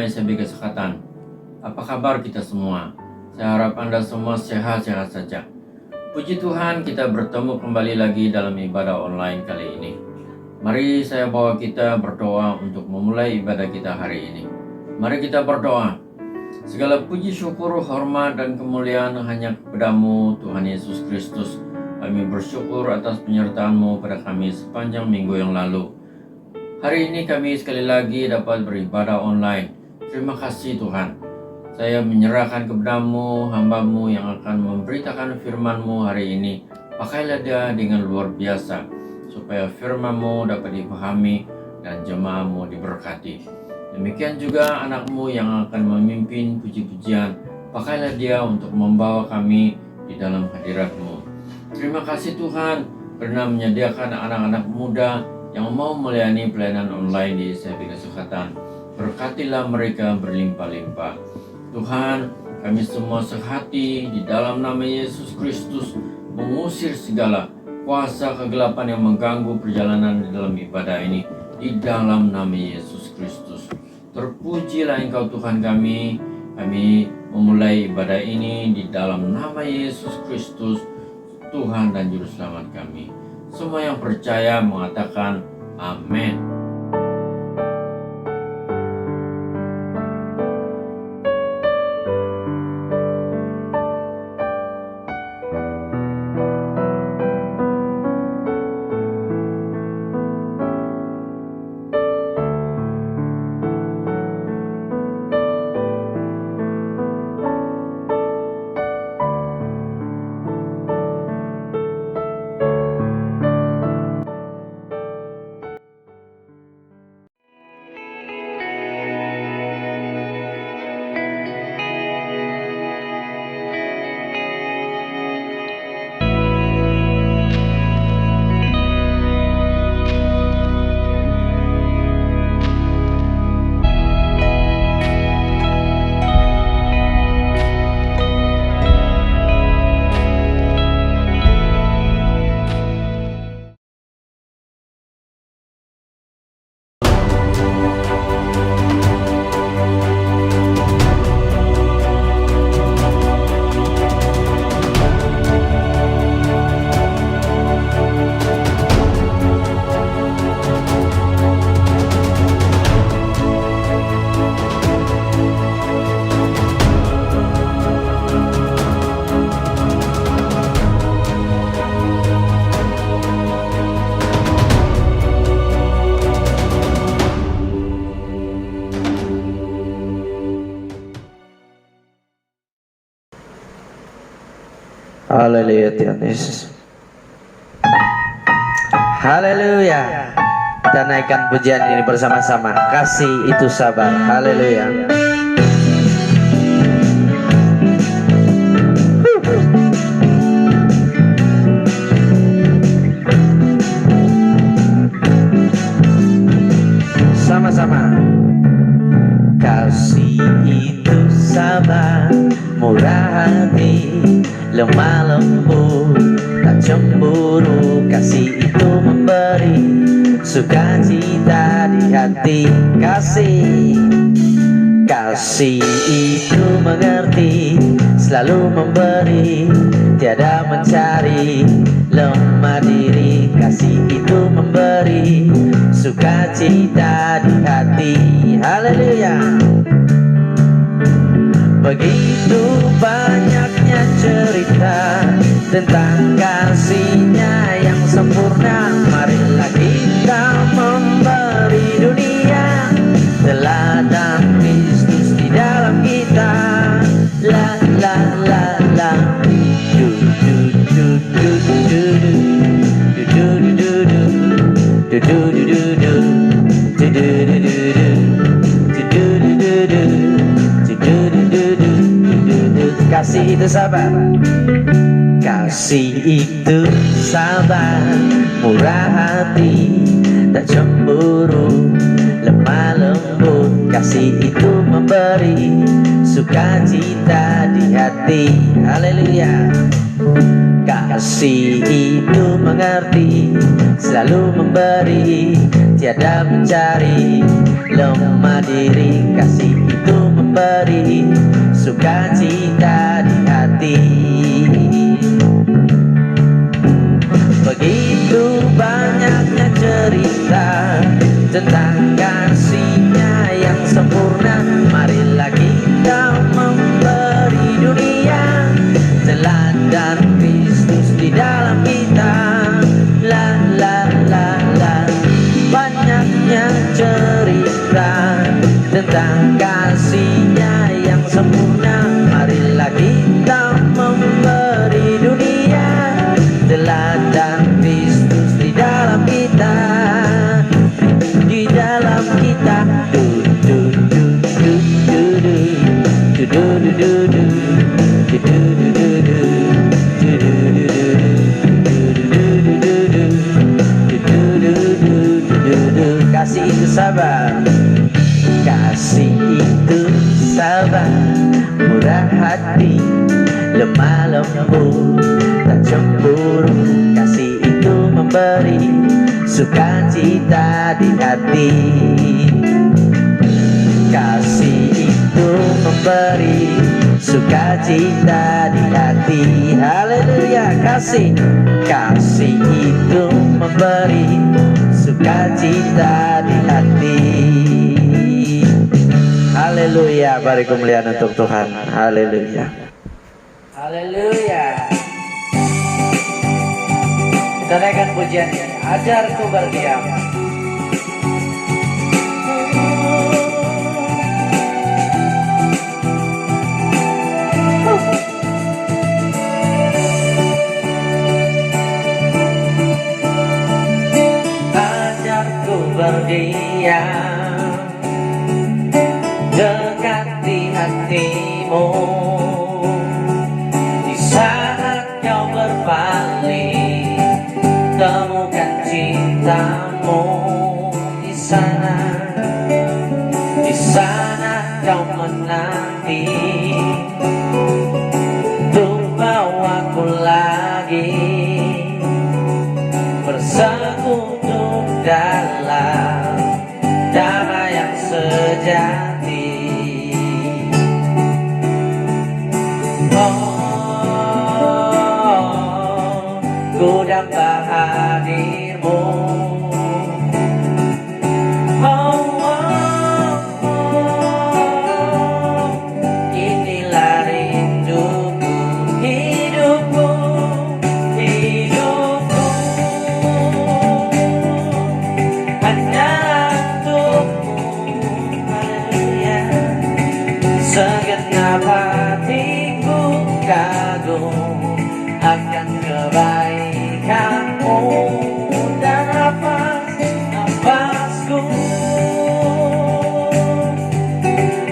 SBK Kesehatan. Apa kabar kita semua? Saya harap Anda semua sehat-sehat saja. Puji Tuhan, kita bertemu kembali lagi dalam ibadah online kali ini. Mari saya bawa kita berdoa untuk memulai ibadah kita hari ini. Mari kita berdoa. Segala puji, syukur, hormat, dan kemuliaan hanya kepadamu, Tuhan Yesus Kristus. Kami bersyukur atas penyertaan-Mu pada kami sepanjang minggu yang lalu. Hari ini kami sekali lagi dapat beribadah online. Terima kasih Tuhan. Saya menyerahkan kepadamu, hamba-Mu yang akan memberitakan firman-Mu hari ini. Pakailah dia dengan luar biasa, supaya firman-Mu dapat dipahami dan jemaah-Mu diberkati. Demikian juga anak-Mu yang akan memimpin puji-pujian. Pakailah dia untuk membawa kami di dalam hadirat-Mu. Terima kasih Tuhan, karena menyediakan anak-anak muda yang mau melayani pelayanan online di SBK Kesehatan. Berkatilah mereka berlimpah-limpah. Tuhan, kami semua sehati di dalam nama Yesus Kristus mengusir segala kuasa kegelapan yang mengganggu perjalanan di dalam ibadah ini. Di dalam nama Yesus Kristus. Terpujilah Engkau Tuhan kami. Kami memulai ibadah ini di dalam nama Yesus Kristus, Tuhan dan Juru Selamat kami. Semua yang percaya mengatakan amin. Haleluya Tuhan Yesus. Haleluya. Kita naikkan pujian ini bersama-sama. Kasih itu sabar. Haleluya. Sama-sama. Kasih itu sabar, murah hati, lemah lembut, tak cemburu. Kasih itu memberi sukacita di hati. Kasih itu mengerti, selalu memberi, tiada mencari, lemah diri. Kasih itu memberi sukacita di hati. Haleluya. Begitu banyaknya cerita tentang kasih-Nya yang sempurna. Marilah kita memberi dunia teladan Kristus di dalam kita. La la la la. Du du du du du du du du du du du du du du du du du du du. Kasih itu sabar. Kasih itu sabar, murah hati, tak cemburu, lemah lembut. Kasih itu memberi sukacita di hati. Haleluya. Kasih itu mengerti, selalu memberi, tiada mencari, lemah diri. Kasih itu memberi sukacita di hati. Begitu banyaknya cerita tentang kasih-Nya yang sempurna. Marilah kita memberi dunia teladan Kristus di dalam kita. La la la la. Banyaknya cerita tentang kasih-Nya yang sempurna. Marilah kita memberi dunia teladan Kristus di dalam kita. Di dalam kita. Du du du du du du du du du du du du du du du. Kasih itu sabar, kasih itu sabar, murah hati, lemah lembut, tak cemburu. Kasih itu memberi sukacita di hati. Kasih itu memberi sukacita di hati. Haleluya. Kasih itu memberi sukacita di hati. Haleluya. Beri kemuliaan untuk Tuhan. Haleluya. Haleluya. Kita naikkan pujian ini. Ajarku berdiam. Ajarku berdiam, dekati hatimu. Di saat kau berpaling, temukan cintamu. Di sana kau menanti untuk bawaku lagi bersekutu dalam damai yang sejati. Ku dapat hadirmu. Inilah rinduku, hidupku, hidupku hanya untukmu. Haleluya. Segenap hatiku kagum akan kebaikanmu, dan nafasku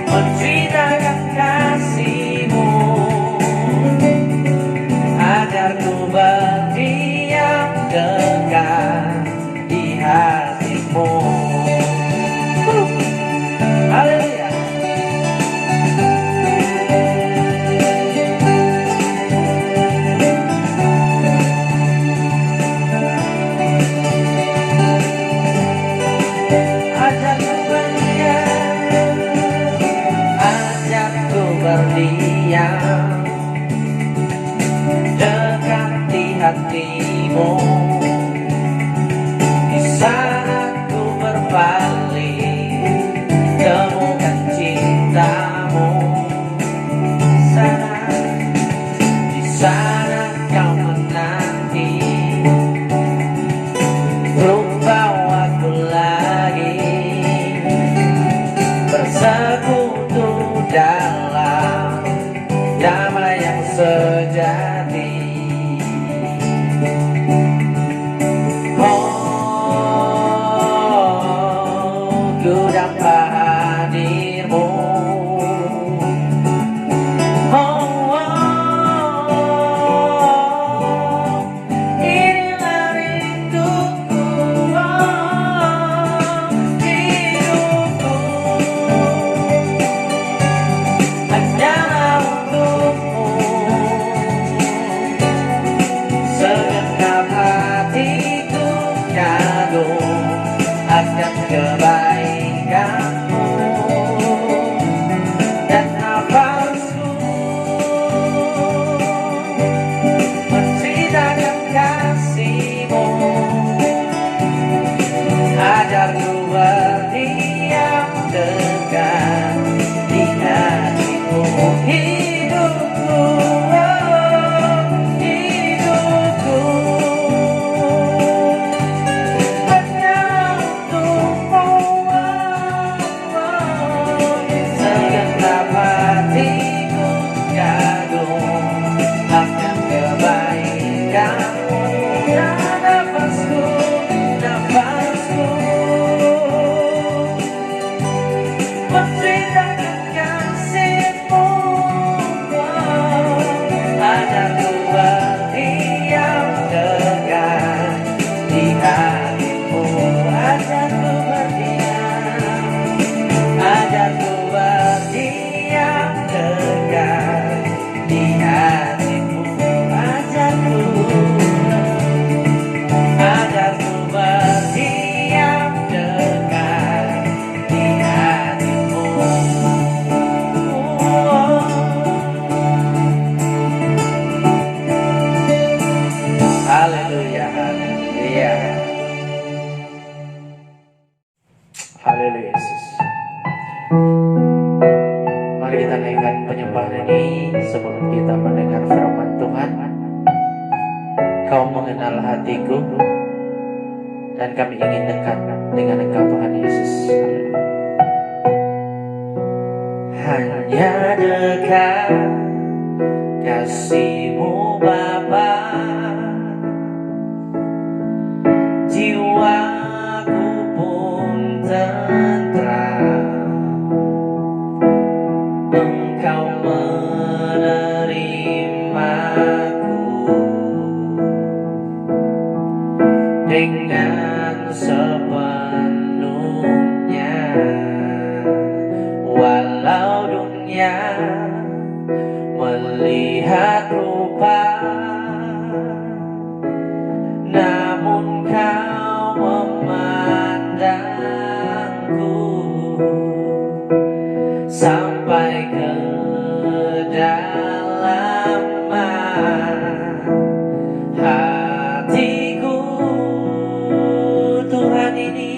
menceritakan kasih-Mu, agar ku berdiam dekat di hati-Mu. Haleluya. Berdiam dekati Kau mengenal hatiku, dan kami ingin dekat dengan Engkau Tuhan Yesus. Hanya dekat kasih-Mu Bapa, jiwaku pun tentram. Engkau menerimaku dengan sepenuhnya, walau dunia melihat rupa, namun Kau memandangku sampai ke kedalaman hatiku. Tuhan inilah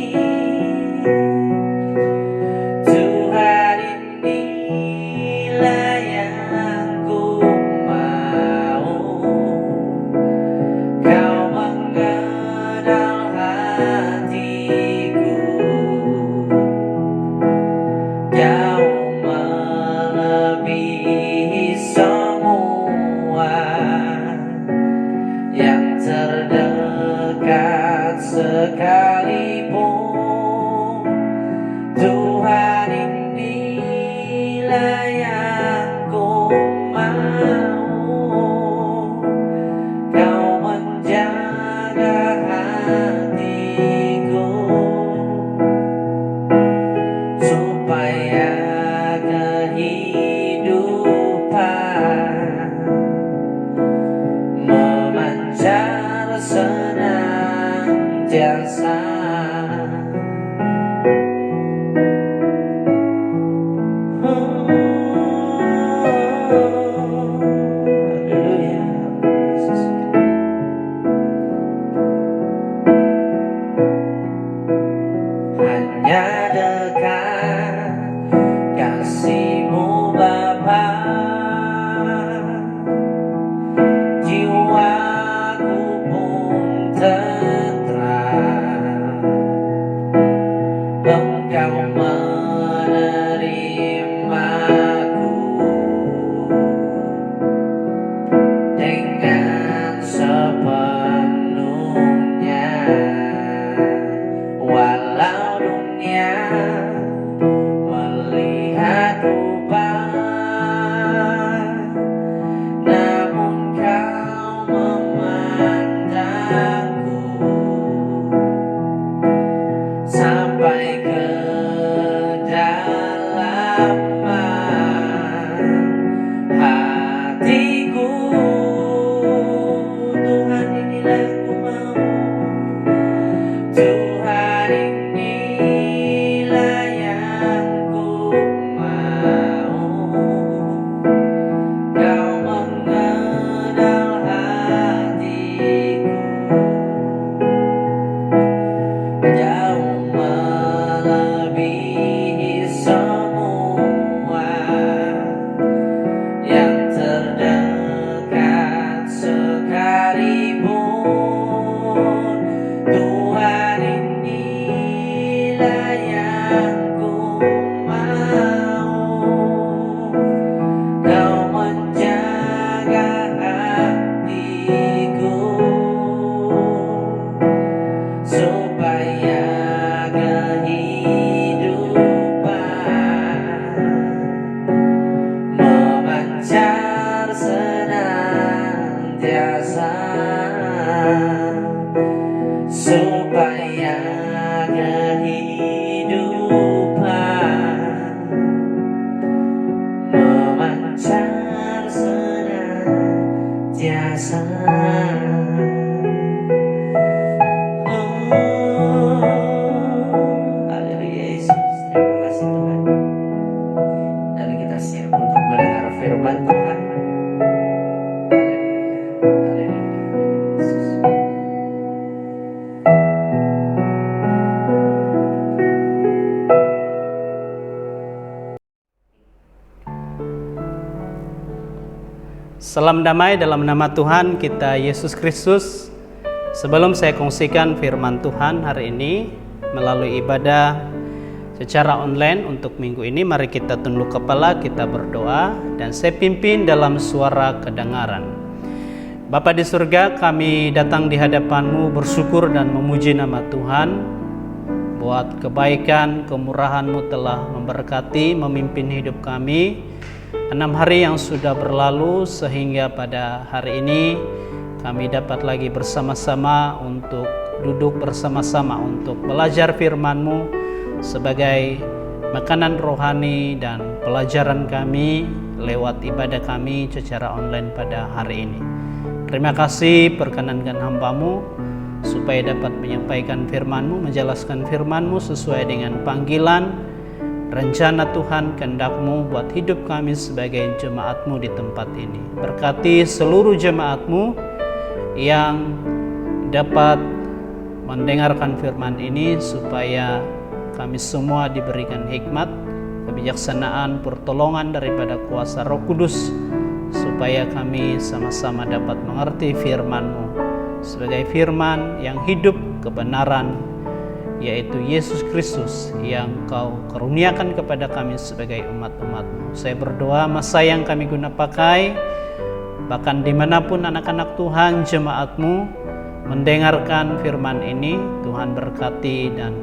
yang ku mau. Kau mengenal hatiku, jauh melebihi semua yang terdekat sekalipun. Tuhan inilah yang ku mau. Kau menjaga hatiku supaya kehidupan memancar senantiasa. Hanya dekat kasih-Mu Bapa, jiwaku pun tentram. Engkau menerimaku dengan sepenuhnya, walau dunia melihat rupa, namun Kau memandangku sampai ke kedalaman hatiku. Tuhan inilah yang ku mau. Tuhan inilah yang ku mau. Kau mengenal hatiku, jauh melebihi semua yang terdekat sekalipun. Tuhan inilah yang ku mau. Kau menjaga hatiku supaya kehidupan memancar senantiasa, supaya kehidupan memancar senantiasa. Haleluya Yesus, terima kasih Tuhan. Dan kita siap untuk mendengar firman Tuhan. Haleluya, haleluya Yesus. Salam damai dalam nama Tuhan kita Yesus Kristus. Sebelum saya kongsikan firman Tuhan hari ini melalui ibadah secara online untuk minggu ini, mari kita tunduk kepala, kita berdoa, dan saya pimpin dalam suara kedengaran. Bapa di surga, kami datang di hadapan-Mu bersyukur dan memuji nama Tuhan buat kebaikan, kemurahan-Mu telah memberkati, memimpin hidup kami 6 hari yang sudah berlalu, sehingga pada hari ini kami dapat lagi bersama-sama untuk duduk bersama-sama untuk belajar firman-Mu sebagai makanan rohani dan pelajaran kami lewat ibadah kami secara online pada hari ini. Terima kasih, perkenankan hamba-Mu supaya dapat menyampaikan firman-Mu, menjelaskan firman-Mu sesuai dengan panggilan rencana Tuhan, kehendak-Mu buat hidup kami sebagai jemaat-Mu di tempat ini. Berkati seluruh jemaat-Mu yang dapat mendengarkan firman ini supaya kami semua diberikan hikmat, kebijaksanaan, pertolongan daripada kuasa Roh Kudus, supaya kami sama-sama dapat mengerti firman-Mu sebagai firman yang hidup, kebenaran, yaitu Yesus Kristus yang Kau karuniakan kepada kami sebagai umat-umat-Mu. Saya berdoa masa yang kami guna pakai, bahkan dimanapun anak-anak Tuhan, jemaat-Mu mendengarkan firman ini, Tuhan berkati dan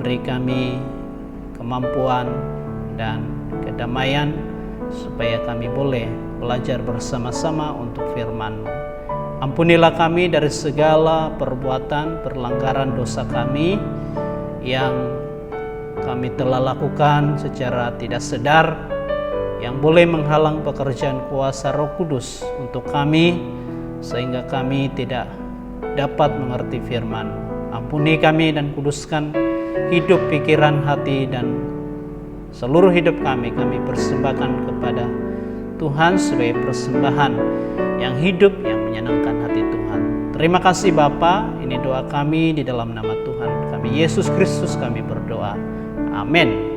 beri kami kemampuan dan kedamaian supaya kami boleh belajar bersama-sama untuk firman-Mu. Ampunilah kami dari segala perbuatan, pelanggaran dosa kami yang kami telah lakukan secara tidak sadar, yang boleh menghalang pekerjaan kuasa Roh Kudus untuk kami, sehingga kami tidak dapat mengerti firman. Ampuni kami dan kuduskan hidup, pikiran, hati, dan seluruh hidup kami persembahkan kepada Tuhan sebagai persembahan yang hidup, yang menyenangkan hati Tuhan. Terima kasih Bapa, ini doa kami di dalam nama Tuhan kami Yesus Kristus kami berdoa. Amin.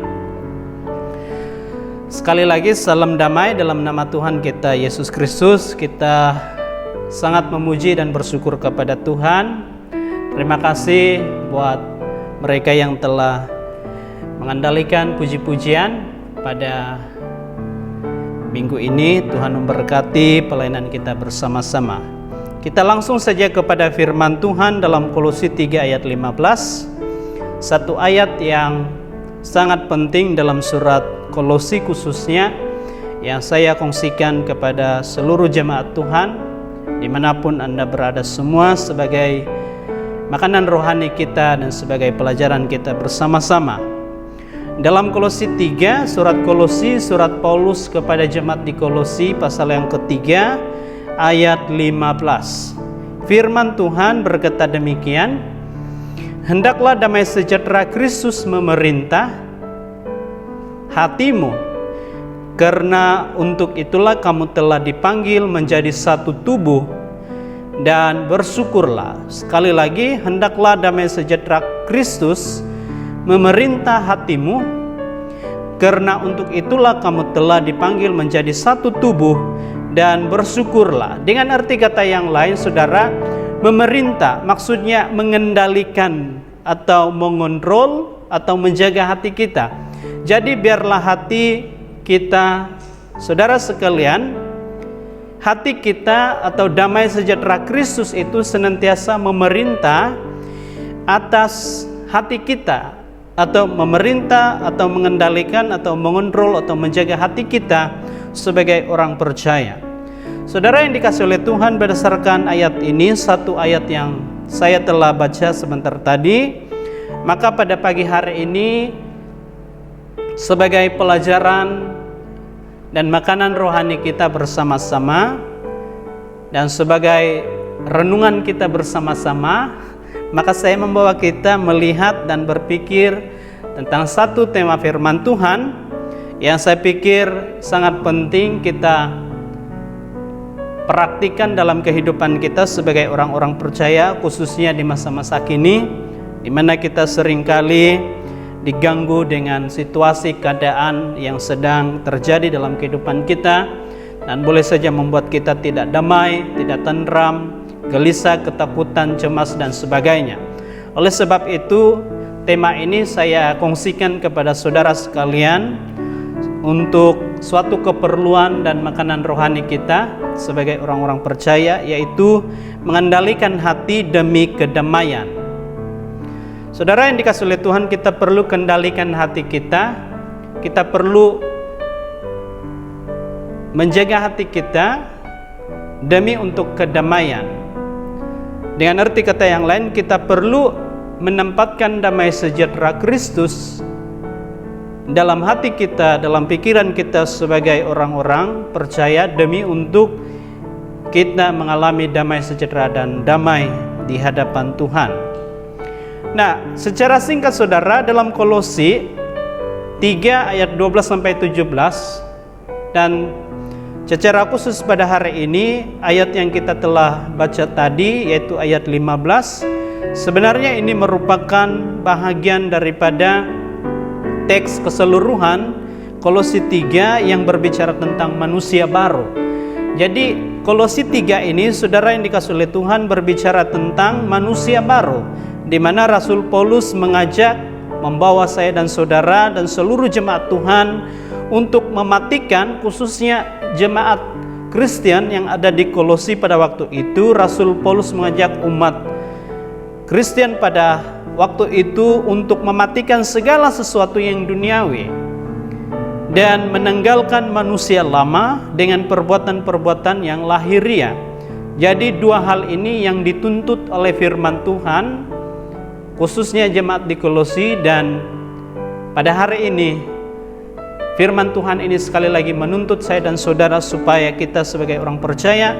Sekali lagi salam damai dalam nama Tuhan kita Yesus Kristus. Kita sangat memuji dan bersyukur kepada Tuhan. Terima kasih buat mereka yang telah mengandalkan puji-pujian pada minggu ini. Tuhan memberkati pelayanan kita bersama-sama. Kita langsung saja kepada firman Tuhan dalam Kolose 3 ayat 15. Satu ayat yang sangat penting dalam surat Kolose khususnya, yang saya kongsikan kepada seluruh jemaat Tuhan dimanapun Anda berada semua, sebagai makanan rohani kita dan sebagai pelajaran kita bersama-sama. Dalam Kolose 3, surat Kolose, surat Paulus kepada jemaat di Kolose, pasal yang ketiga, ayat 15. Firman Tuhan berkata demikian, "Hendaklah damai sejahtera Kristus memerintah hatimu, karena untuk itulah kamu telah dipanggil menjadi satu tubuh, dan bersyukurlah." Sekali lagi, hendaklah damai sejahtera Kristus memerintah hatimu, karena untuk itulah kamu telah dipanggil menjadi satu tubuh, dan bersyukurlah. Dengan arti kata yang lain, saudara, memerintah maksudnya mengendalikan atau mengontrol atau menjaga hati kita. Jadi biarlah hati kita, saudara sekalian, hati kita atau damai sejahtera Kristus itu senantiasa memerintah atas hati kita, atau memerintah atau mengendalikan atau mengontrol atau menjaga hati kita sebagai orang percaya. Saudara yang dikasihi oleh Tuhan, berdasarkan ayat ini, satu ayat yang saya telah baca sebentar tadi, maka pada pagi hari ini sebagai pelajaran dan makanan rohani kita bersama-sama dan sebagai renungan kita bersama-sama, maka saya membawa kita melihat dan berpikir tentang satu tema firman Tuhan yang saya pikir sangat penting kita praktikkan dalam kehidupan kita sebagai orang-orang percaya, khususnya di masa-masa kini, di mana kita seringkali diganggu dengan situasi keadaan yang sedang terjadi dalam kehidupan kita, dan boleh saja membuat kita tidak damai, tidak tentram, gelisah, ketakutan, cemas, dan sebagainya. Oleh sebab itu, tema ini saya kongsikan kepada saudara sekalian untuk suatu keperluan dan makanan rohani kita sebagai orang-orang percaya, yaitu mengendalikan hati demi kedamaian. Saudara yang dikasihi oleh Tuhan, kita perlu kendalikan hati kita. Kita perlu menjaga hati kita demi untuk kedamaian. Dengan arti kata yang lain, kita perlu menempatkan damai sejahtera Kristus dalam hati kita, dalam pikiran kita sebagai orang-orang percaya, demi untuk kita mengalami damai sejahtera dan damai di hadapan Tuhan. Nah, secara singkat saudara, dalam Kolose 3 ayat 12-17, dan secara khusus pada hari ini ayat yang kita telah baca tadi, yaitu ayat 15, sebenarnya ini merupakan bahagian daripada teks keseluruhan Kolose 3 yang berbicara tentang manusia baru. Jadi Kolose 3 ini, saudara yang dikasihi oleh Tuhan, berbicara tentang manusia baru, di mana Rasul Paulus mengajak, membawa saya dan saudara dan seluruh jemaat Tuhan untuk mematikan, khususnya jemaat Kristen yang ada di Kolose pada waktu itu. Rasul Paulus mengajak umat Kristen pada waktu itu untuk mematikan segala sesuatu yang duniawi dan menanggalkan manusia lama dengan perbuatan-perbuatan yang lahiriah. Jadi dua hal ini yang dituntut oleh firman Tuhan, khususnya jemaat di Kolose. Dan pada hari ini firman Tuhan ini sekali lagi menuntut saya dan saudara supaya kita sebagai orang percaya,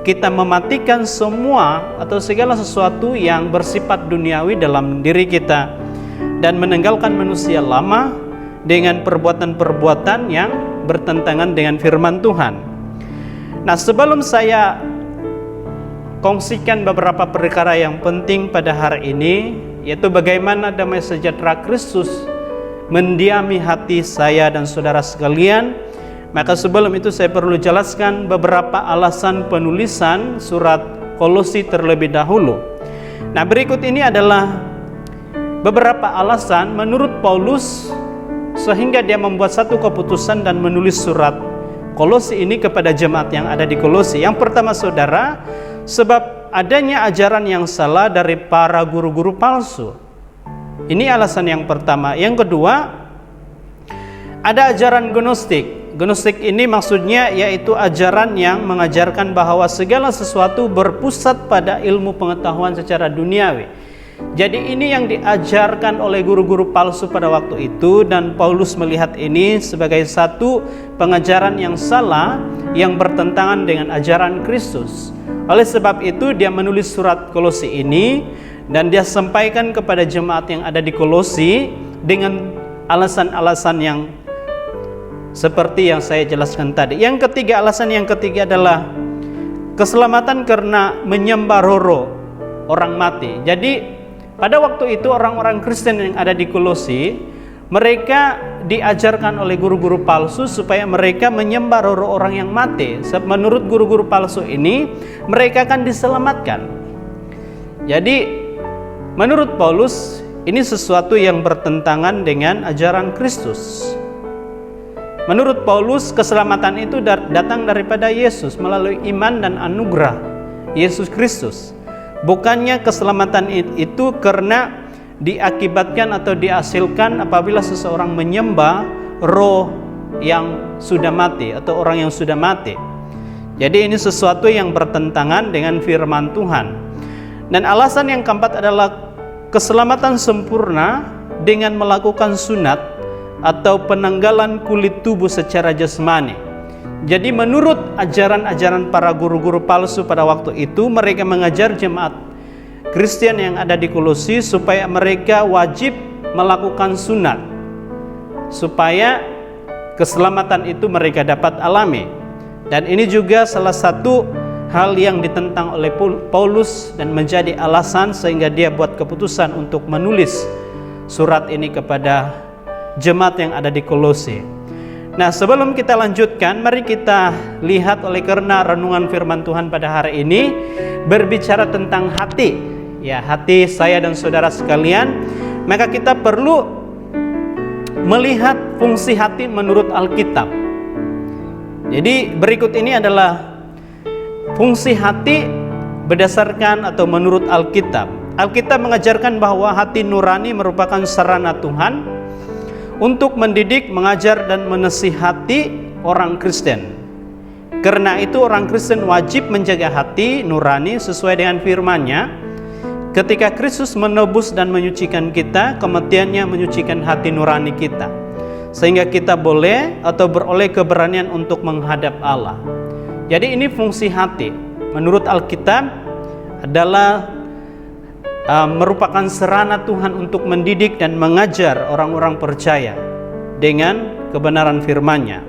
kita mematikan semua atau segala sesuatu yang bersifat duniawi dalam diri kita dan meninggalkan manusia lama dengan perbuatan-perbuatan yang bertentangan dengan firman Tuhan. Nah, sebelum saya kongsikan beberapa perkara yang penting pada hari ini, yaitu bagaimana damai sejahtera Kristus mendiami hati saya dan saudara sekalian, maka sebelum itu saya perlu jelaskan beberapa alasan penulisan surat Kolose terlebih dahulu. Nah, berikut ini adalah beberapa alasan menurut Paulus sehingga dia membuat satu keputusan dan menulis surat Kolose ini kepada jemaat yang ada di Kolose. Yang pertama saudara, sebab adanya ajaran yang salah dari para guru-guru palsu. Ini alasan yang pertama. Yang kedua, ada ajaran gnostik. Gnostik ini maksudnya yaitu ajaran yang mengajarkan bahwa segala sesuatu berpusat pada ilmu pengetahuan secara duniawi. Jadi ini yang diajarkan oleh guru-guru palsu pada waktu itu, dan Paulus melihat ini sebagai satu pengajaran yang salah yang bertentangan dengan ajaran Kristus. Oleh sebab itu dia menulis surat Kolose ini dan dia sampaikan kepada jemaat yang ada di Kolose dengan alasan-alasan yang seperti yang saya jelaskan tadi. Yang ketiga, alasan yang ketiga adalah keselamatan karena menyembah roh orang mati. Jadi pada waktu itu orang-orang Kristen yang ada di Kolose, mereka diajarkan oleh guru-guru palsu supaya mereka menyembah roh orang yang mati. Menurut guru-guru palsu ini, mereka akan diselamatkan. Jadi menurut Paulus, ini sesuatu yang bertentangan dengan ajaran Kristus. Menurut Paulus, keselamatan itu datang daripada Yesus melalui iman dan anugerah Yesus Kristus. Bukannya keselamatan itu karena diakibatkan atau dihasilkan apabila seseorang menyembah roh yang sudah mati atau orang yang sudah mati. Jadi ini sesuatu yang bertentangan dengan firman Tuhan. Dan alasan yang keempat adalah keselamatan sempurna dengan melakukan sunat atau penanggalan kulit tubuh secara jasmani. Jadi menurut ajaran-ajaran para guru-guru palsu pada waktu itu, mereka mengajar jemaat Kristen yang ada di Kolose supaya mereka wajib melakukan sunat supaya keselamatan itu mereka dapat alami. Dan ini juga salah satu hal yang ditentang oleh Paulus dan menjadi alasan sehingga dia buat keputusan untuk menulis surat ini kepada jemaat yang ada di Kolose. Nah, sebelum kita lanjutkan, mari kita lihat oleh karena renungan firman Tuhan pada hari ini berbicara tentang hati. Ya, hati saya dan saudara sekalian, maka kita perlu melihat fungsi hati menurut Alkitab. Jadi berikut ini adalah fungsi hati berdasarkan atau menurut Alkitab. Alkitab mengajarkan bahwa hati nurani merupakan sarana Tuhan untuk mendidik, mengajar, dan menasihati orang Kristen. Karena itu orang Kristen wajib menjaga hati nurani sesuai dengan firman-Nya. Ketika Kristus menebus dan menyucikan kita, kematiannya menyucikan hati nurani kita, sehingga kita boleh atau beroleh keberanian untuk menghadap Allah. Jadi ini fungsi hati menurut Alkitab adalah merupakan sarana Tuhan untuk mendidik dan mengajar orang-orang percaya dengan kebenaran firman-Nya.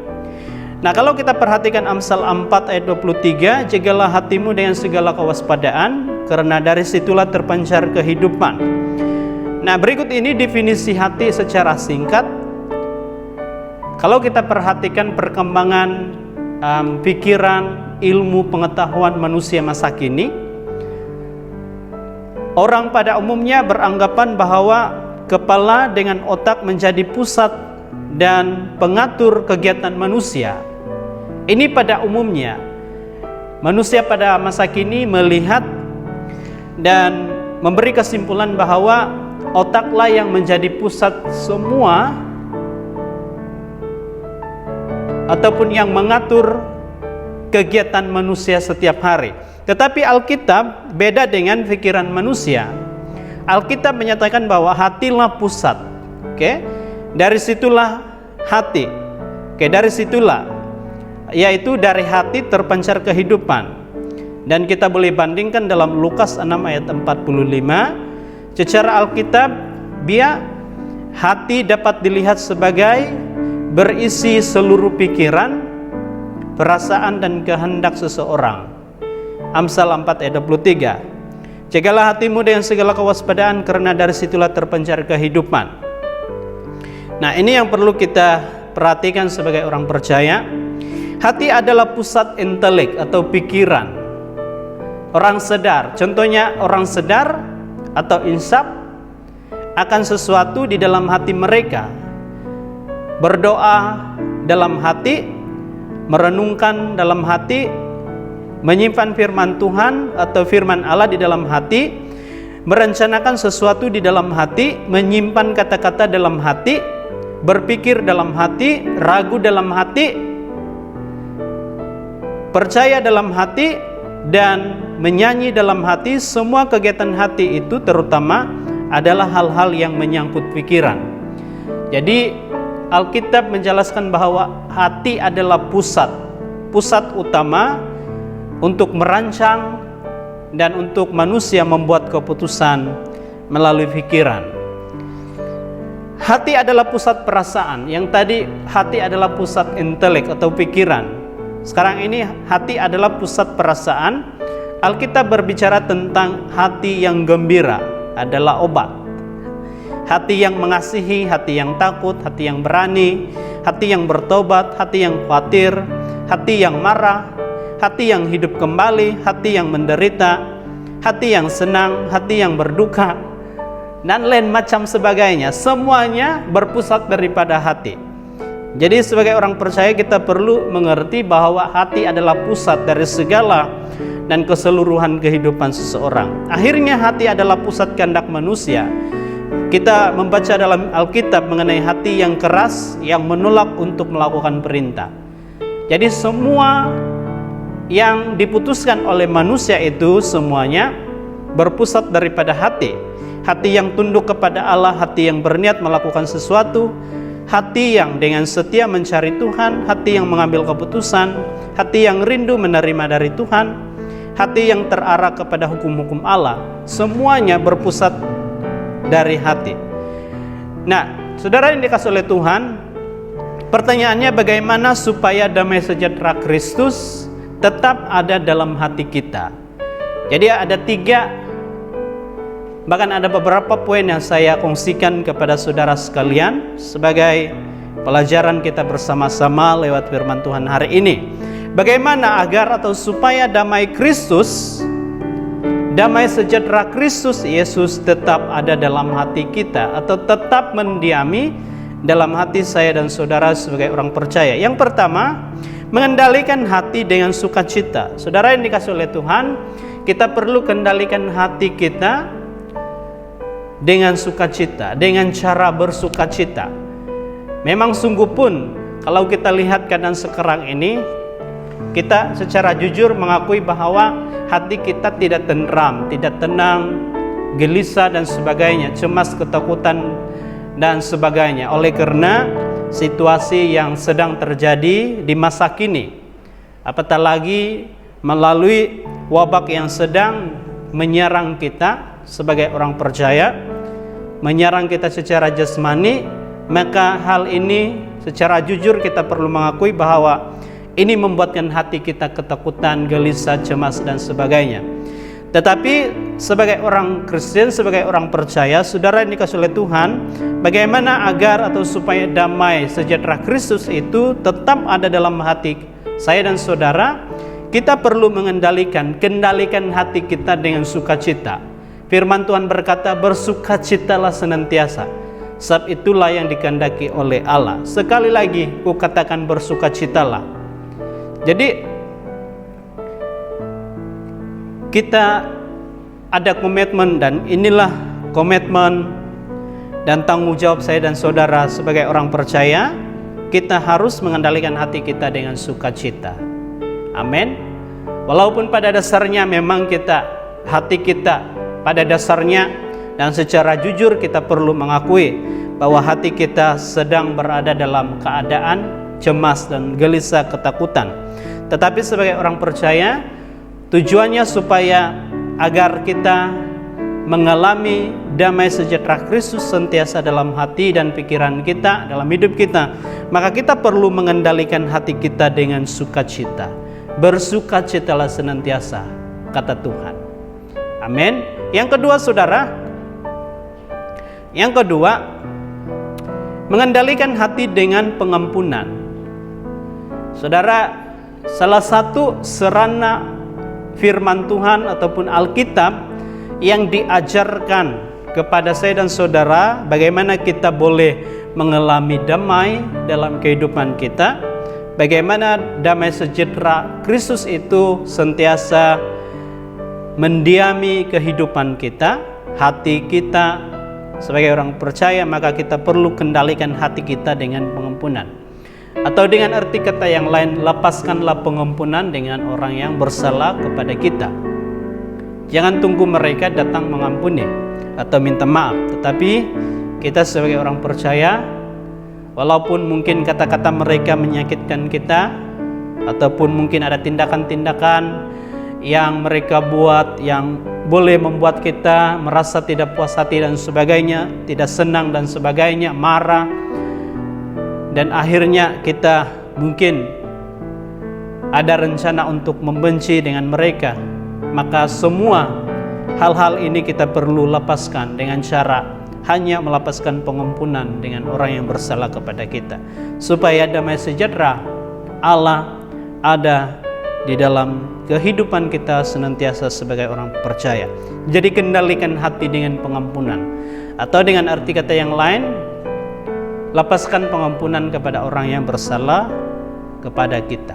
Nah, kalau kita perhatikan Amsal 4 ayat 23, jagalah hatimu dengan segala kewaspadaan, karena dari situlah terpancar kehidupan. Nah, berikut ini definisi hati secara singkat. Kalau kita perhatikan perkembangan pikiran, ilmu, pengetahuan manusia masa kini, orang pada umumnya beranggapan bahwa kepala dengan otak menjadi pusat dan pengatur kegiatan manusia. Ini pada umumnya manusia pada masa kini melihat dan memberi kesimpulan bahwa otaklah yang menjadi pusat semua ataupun yang mengatur kegiatan manusia setiap hari. Tetapi Alkitab beda dengan pikiran manusia. Alkitab menyatakan bahwa hatilah pusat. Dari situlah hati. Dari situlah, yaitu dari hati terpancar kehidupan. Dan kita boleh bandingkan dalam Lukas 6 ayat 45. Secara Alkitab, hati dapat dilihat sebagai berisi seluruh pikiran, perasaan, dan kehendak seseorang. Amsal 4 ayat 23. Jagalah hatimu dengan segala kewaspadaan, karena dari situlah terpancar kehidupan. Nah, ini yang perlu kita perhatikan sebagai orang percaya. Hati adalah pusat intelek atau pikiran orang sedar. Contohnya, orang sedar atau insaf akan sesuatu di dalam hati mereka, berdoa dalam hati, merenungkan dalam hati, menyimpan firman Tuhan atau firman Allah di dalam hati, merencanakan sesuatu di dalam hati, menyimpan kata-kata dalam hati, berpikir dalam hati, ragu dalam hati, percaya dalam hati, dan menyanyi dalam hati. Semua kegiatan hati itu terutama adalah hal-hal yang menyangkut pikiran. Jadi Alkitab menjelaskan bahwa hati adalah pusat utama untuk merancang dan untuk manusia membuat keputusan melalui pikiran. Hati adalah pusat perasaan. Yang tadi hati adalah pusat intelek atau pikiran. Sekarang ini hati adalah pusat perasaan. Alkitab berbicara tentang hati yang gembira adalah obat. Hati yang mengasihi, hati yang takut, hati yang berani, hati yang bertobat, hati yang khawatir, hati yang marah, hati yang hidup kembali, hati yang menderita, hati yang senang, hati yang berduka, dan lain macam sebagainya. Semuanya berpusat daripada hati. Jadi sebagai orang percaya kita perlu mengerti bahwa hati adalah pusat dari segala dan keseluruhan kehidupan seseorang. Akhirnya hati adalah pusat kehendak manusia. Kita membaca dalam Alkitab mengenai hati yang keras, yang menolak untuk melakukan perintah. Jadi semua yang diputuskan oleh manusia itu semuanya berpusat daripada hati. Hati yang tunduk kepada Allah, hati yang berniat melakukan sesuatu, hati yang dengan setia mencari Tuhan, hati yang mengambil keputusan, hati yang rindu menerima dari Tuhan, hati yang terarah kepada hukum-hukum Allah. Semuanya berpusat dari hati. Nah, saudara yang dikasihi oleh Tuhan, pertanyaannya bagaimana supaya damai sejahtera Kristus tetap ada dalam hati kita. Jadi ada 3, bahkan ada beberapa poin yang saya kongsikan kepada saudara sekalian sebagai pelajaran kita bersama-sama lewat firman Tuhan hari ini. Bagaimana agar atau supaya damai Kristus, damai sejahtera Kristus Yesus tetap ada dalam hati kita atau tetap mendiami dalam hati saya dan saudara sebagai orang percaya. Yang pertama, mengendalikan hati dengan sukacita. Saudara yang dikasihi oleh Tuhan, kita perlu kendalikan hati kita dengan sukacita, dengan cara bersukacita. Memang sungguh pun kalau kita lihat keadaan sekarang ini, kita secara jujur mengakui bahwa hati kita tidak tentram, tidak tenang, gelisah dan sebagainya, cemas, ketakutan dan sebagainya. Oleh karena situasi yang sedang terjadi di masa kini, apatah lagi melalui wabak yang sedang menyerang kita sebagai orang percaya, menyerang kita secara jasmani, maka hal ini secara jujur kita perlu mengakui bahwa ini membuatkan hati kita ketakutan, gelisah, cemas dan sebagainya. Tetapi sebagai orang Kristen, sebagai orang percaya, saudara yang dikasihi oleh Tuhan, bagaimana agar atau supaya damai sejahtera Kristus itu tetap ada dalam hati saya dan saudara? Kita perlu kendalikan hati kita dengan sukacita. Firman Tuhan berkata, bersukacitalah senantiasa, sebab itulah yang dikehendaki oleh Allah. Sekali lagi, ku katakan bersukacitalah. Jadi kita ada komitmen, dan inilah komitmen dan tanggung jawab saya dan saudara sebagai orang percaya. Kita harus mengendalikan hati kita dengan sukacita. Amin. Walaupun pada dasarnya memang hati kita pada dasarnya dan secara jujur kita perlu mengakui bahwa hati kita sedang berada dalam keadaan cemas dan gelisah, ketakutan. Tetapi sebagai orang percaya, tujuannya supaya agar kita mengalami damai sejahtera Kristus sentiasa dalam hati dan pikiran kita, dalam hidup kita, maka kita perlu mengendalikan hati kita dengan sukacita. Bersukacitalah senantiasa, kata Tuhan. Amin. Yang kedua, saudara, mengendalikan hati dengan pengampunan. Saudara, salah satu sarana firman Tuhan ataupun Alkitab yang diajarkan kepada saya dan saudara bagaimana kita boleh mengalami damai dalam kehidupan kita, bagaimana damai sejahtera Kristus itu sentiasa mendiami kehidupan kita, hati kita sebagai orang percaya. Maka kita perlu kendalikan hati kita dengan pengampunan. Atau dengan arti kata yang lain, lepaskanlah pengampunan dengan orang yang bersalah kepada kita. Jangan tunggu mereka datang mengampuni atau minta maaf. Tetapi kita sebagai orang percaya, walaupun mungkin kata-kata mereka menyakitkan kita, ataupun mungkin ada tindakan-tindakan yang mereka buat yang boleh membuat kita merasa tidak puas hati dan sebagainya, tidak senang dan sebagainya, marah, dan akhirnya kita mungkin ada rencana untuk membenci dengan mereka, maka semua hal-hal ini kita perlu lepaskan dengan cara hanya melepaskan pengampunan dengan orang yang bersalah kepada kita, supaya damai sejahtera Allah ada di dalam kehidupan kita senantiasa sebagai orang percaya. Jadi kendalikan hati dengan pengampunan, atau dengan arti kata yang lain, lepaskan pengampunan kepada orang yang bersalah kepada kita.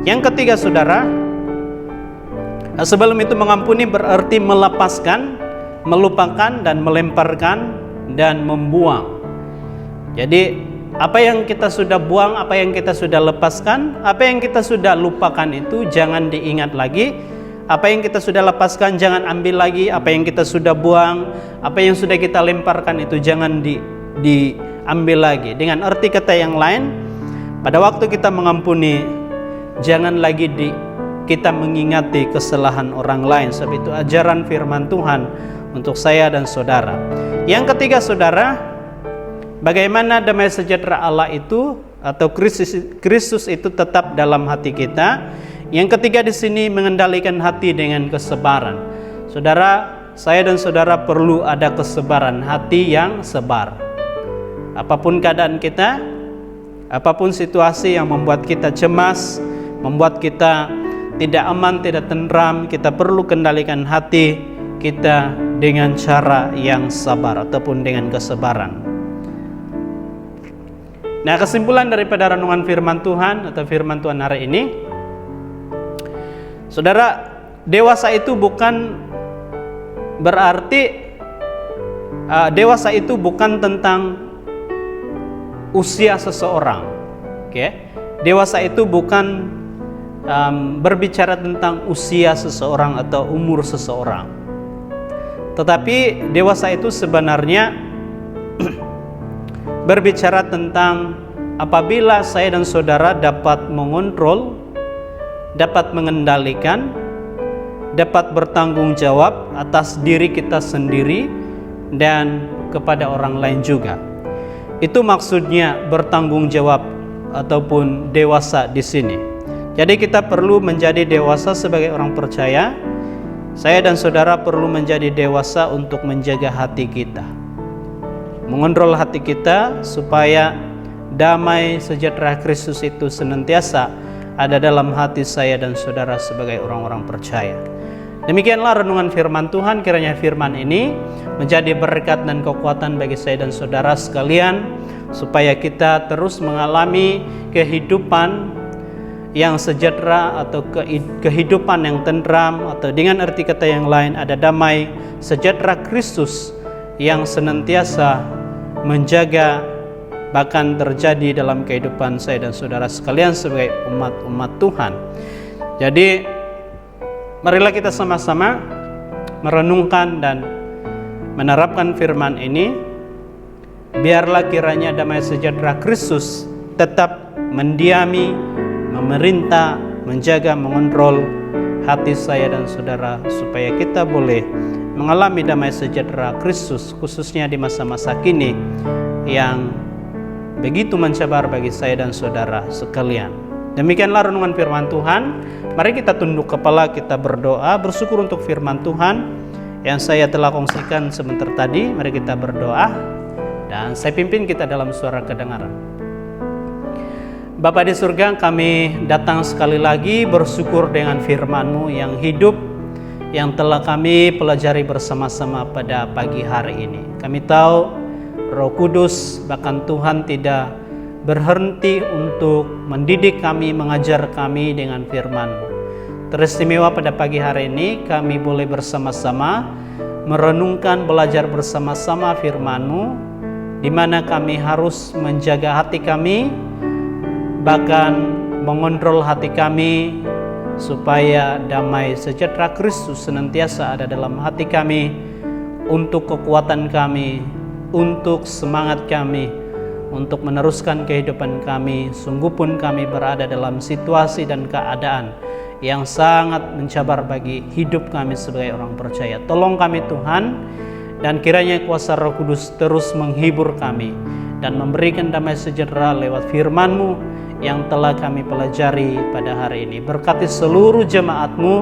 Yang ketiga, saudara, sebelum itu mengampuni berarti melepaskan, melupakan dan melemparkan dan membuang. Jadi apa yang kita sudah buang, apa yang kita sudah lepaskan, apa yang kita sudah lupakan itu jangan diingat lagi. Apa yang kita sudah lepaskan jangan ambil lagi. Apa yang kita sudah buang, apa yang sudah kita lemparkan itu jangan diambil lagi. Dengan arti kata yang lain, pada waktu kita mengampuni, jangan lagi kita mengingati kesalahan orang lain. Sebab itu ajaran firman Tuhan untuk saya dan saudara. Yang ketiga, saudara, bagaimana damai sejahtera Allah itu atau Kristus itu tetap dalam hati kita. Yang ketiga di sini mengendalikan hati dengan kesabaran. Saudara, saya dan saudara perlu ada kesabaran, hati yang sabar. Apapun keadaan kita, apapun situasi yang membuat kita cemas, membuat kita tidak aman, tidak tenteram, kita perlu kendalikan hati kita dengan cara yang sabar ataupun dengan kesabaran. Nah, kesimpulan daripada renungan firman Tuhan atau firman Tuhan hari ini, saudara, dewasa itu bukan berarti dewasa itu bukan tentang usia seseorang. Oke? Dewasa itu bukan berbicara tentang usia seseorang atau umur seseorang. Tetapi dewasa itu sebenarnya berbicara tentang apabila saya dan saudara dapat mengontrol, dapat mengendalikan, dapat bertanggung jawab atas diri kita sendiri dan kepada orang lain juga. Itu maksudnya bertanggung jawab ataupun dewasa di sini. Jadi kita perlu menjadi dewasa sebagai orang percaya. Saya dan saudara perlu menjadi dewasa untuk menjaga hati kita, mengontrol hati kita supaya damai sejahtera Kristus itu senantiasa ada dalam hati saya dan saudara sebagai orang-orang percaya. Demikianlah renungan firman Tuhan. Kiranya firman ini menjadi berkat dan kekuatan bagi saya dan saudara sekalian, supaya kita terus mengalami kehidupan yang sejahtera atau kehidupan yang tentram, atau dengan arti kata yang lain ada damai sejahtera Kristus yang senantiasa menjaga bahkan terjadi dalam kehidupan saya dan saudara sekalian sebagai umat-umat Tuhan. Jadi marilah kita sama-sama merenungkan dan menerapkan firman ini. Biarlah kiranya damai sejahtera Kristus tetap mendiami, memerintah, menjaga, mengontrol hati saya dan saudara, supaya kita boleh mengalami damai sejahtera Kristus, khususnya di masa-masa kini yang begitu mencabar bagi saya dan saudara sekalian. Demikianlah renungan firman Tuhan. Mari kita tunduk kepala, kita berdoa, bersyukur untuk firman Tuhan yang saya telah kongsikan sebentar tadi. Mari kita berdoa dan saya pimpin kita dalam suara kedengaran. Bapa di surga, kami datang sekali lagi bersyukur dengan firman-Mu yang hidup, yang telah kami pelajari bersama-sama pada pagi hari ini. Kami tahu Roh Kudus bahkan Tuhan tidak berhenti untuk mendidik kami, mengajar kami dengan firman-Mu. Teristimewa pada pagi hari ini kami boleh bersama-sama merenungkan, belajar bersama-sama firman-Mu, di mana kami harus menjaga hati kami, bahkan mengontrol hati kami, supaya damai sejahtera Kristus senantiasa ada dalam hati kami, untuk kekuatan kami, untuk semangat kami, untuk meneruskan kehidupan kami. Sungguh pun kami berada dalam situasi dan keadaan yang sangat mencabar bagi hidup kami sebagai orang percaya. Tolong kami Tuhan, dan kiranya kuasa Roh Kudus terus menghibur kami dan memberikan damai sejahtera lewat firman-Mu yang telah kami pelajari pada hari ini. Berkati seluruh jemaat-Mu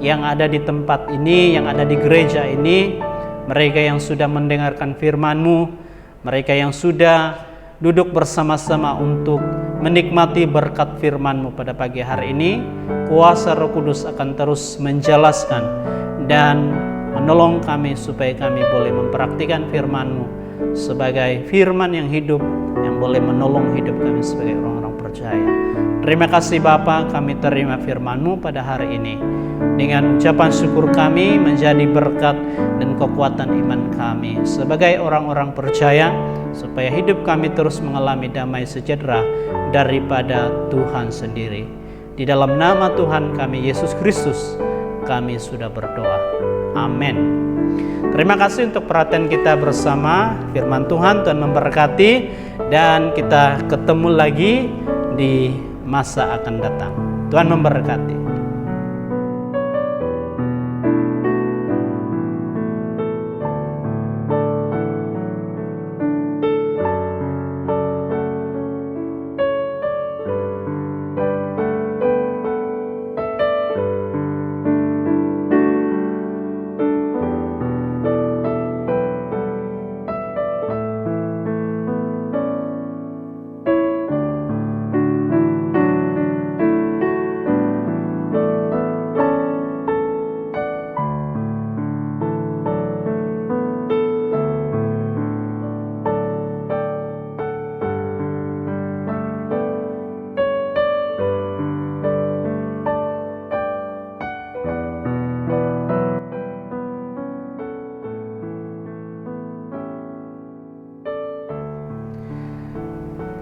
yang ada di tempat ini, yang ada di gereja ini, mereka yang sudah mendengarkan firman-Mu, mereka yang sudah duduk bersama-sama untuk menikmati berkat firman-Mu pada pagi hari ini. Kuasa Roh Kudus akan terus menjelaskan dan menolong kami supaya kami boleh mempraktikkan firman-Mu sebagai firman yang hidup, yang boleh menolong hidup kami sebagai orang-orang percaya. Terima kasih Bapa, kami terima firman-Mu pada hari ini. Dengan ucapan syukur kami menjadi berkat dan kekuatan iman kami sebagai orang-orang percaya, supaya hidup kami terus mengalami damai sejahtera daripada Tuhan sendiri. Di dalam nama Tuhan kami Yesus Kristus kami sudah berdoa. Amin. Terima kasih untuk perhatian kita bersama firman Tuhan. Tuhan memberkati, dan kita ketemu lagi di masa akan datang. Tuhan memberkati.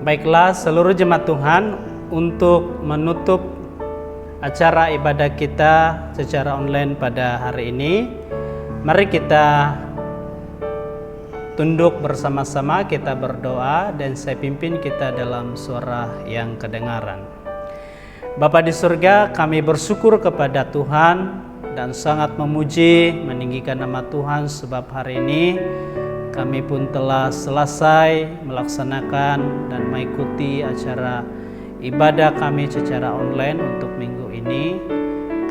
Baiklah seluruh jemaat Tuhan, untuk menutup acara ibadah kita secara online pada hari ini, mari kita tunduk bersama-sama, kita berdoa dan saya pimpin kita dalam suara yang kedengaran. Bapa di surga, kami bersyukur kepada Tuhan dan sangat memuji, meninggikan nama Tuhan sebab hari ini kami pun telah selesai melaksanakan dan mengikuti acara ibadah kami secara online untuk minggu ini.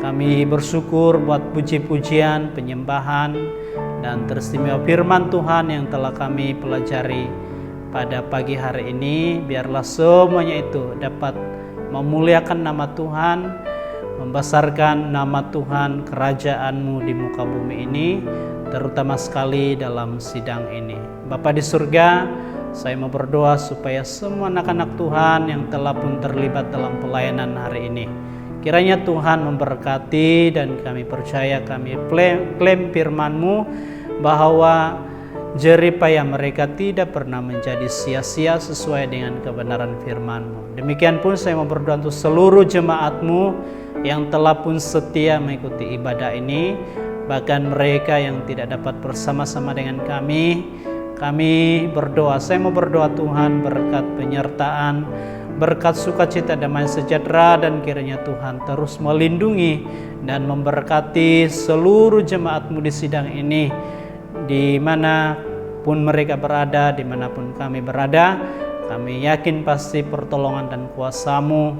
Kami bersyukur buat puji-pujian, penyembahan, dan teristimewa firman Tuhan yang telah kami pelajari pada pagi hari ini. Biarlah semuanya itu dapat memuliakan nama Tuhan, membesarkan nama Tuhan, kerajaan-Mu di muka bumi ini, terutama sekali dalam sidang ini. Bapa di surga, saya mau berdoa supaya semua anak-anak Tuhan yang telah pun terlibat dalam pelayanan hari ini, kiranya Tuhan memberkati, dan kami percaya, kami klaim firman-Mu bahwa jerih payah mereka tidak pernah menjadi sia-sia sesuai dengan kebenaran firman-Mu. Demikian pun saya mau berdoa untuk seluruh jemaat-Mu yang telah pun setia mengikuti ibadah ini, bahkan mereka yang tidak dapat bersama-sama dengan kami berdoa. Saya mau berdoa Tuhan berkat penyertaan, berkat sukacita, damai sejahtera, dan kiranya Tuhan terus melindungi dan memberkati seluruh jemaat-Mu di sidang ini, dimanapun mereka berada, dimanapun kami berada. Kami yakin pasti pertolongan dan kuasa-Mu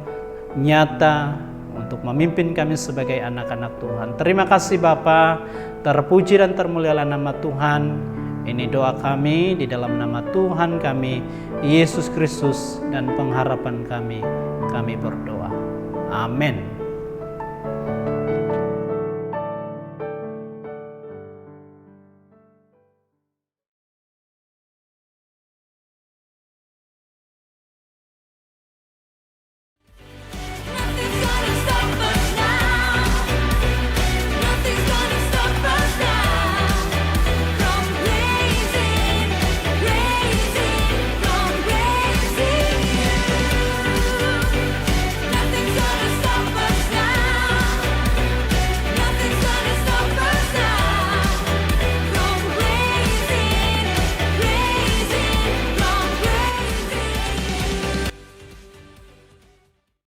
nyata untuk memimpin kami sebagai anak-anak Tuhan. Terima kasih Bapa, terpuji dan termulialah nama Tuhan. Ini doa kami di dalam nama Tuhan kami, Yesus Kristus, dan pengharapan kami berdoa. Amin.